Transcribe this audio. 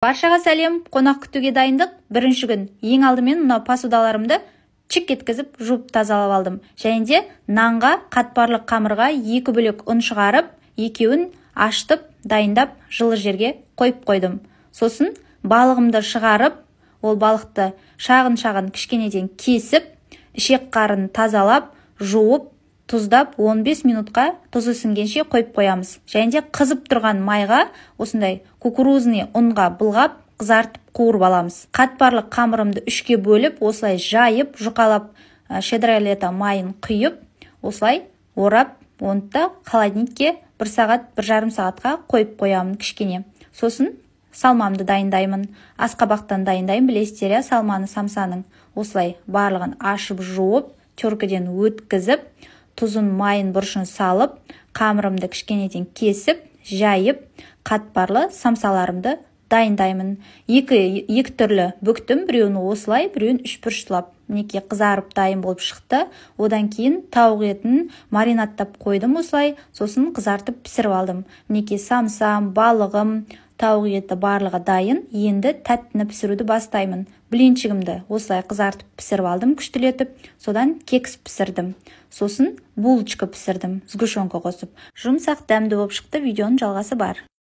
Баршаға сәлем, қонақ күтуге дайындық. Бірінші күн ең алдымен мына посудаларымды чик еткізіп, жуып тазалап алдым. Және де нанға, қатпарлы қамырға 2 бөлек ұн шығарып, екеуін ашытып, дайындап, жылы жерге қойып қойдым. Сосын балығымды шығарып, ол балықты шағын-шағын кішкенеден кесіп, ішек қарын тазалап, жуып, тұздап 15 минутқа тұзы сіңгенше қойып қоямыз. Және де қызып тұрған майға осындай кукурузный ұнға былғап, қызартып қуырып аламыз. Қатпарлы қамырымды 3-ке бөліп, осылай жайып, жұқалап, щедролето майын құйып, осылай орап, онда холодильникке 1 сағат, 1,5 сағатқа қойып қоямын кішкене. Сосын салмамды дайындаймын. Асқабақтан дайындаймын, білесіздер, салманы самсаның. Осылай барлығын ашып, жуып, теркіден өткізіп, тұзын, майын, бұрышын салып, қамырымды кішкенеден кесіп, жайып, қатпарлы самсаларымды дайындаймын. Екі түрлі бүктім, біреуін осылай, біреуін 3 бұрыштылап. Мінекей қызарып дайын болып шықты. Одан кейін тауық етін маринаттап қойдым осылай, сосын қызартып пісіріп алдым. Мінекей самсам, балығым, тауық еті барлығы дайын. Енді тәттіні пісіруді бастаймын. Блинчигімді осылай қызартып пісіріп алдым, күштілетіп, содан кекс пісірдім. Сосын булочка пісірдім, сгущенка қосып. Жұмсақ дәмді болып шықты, видеоның жалғасы бар.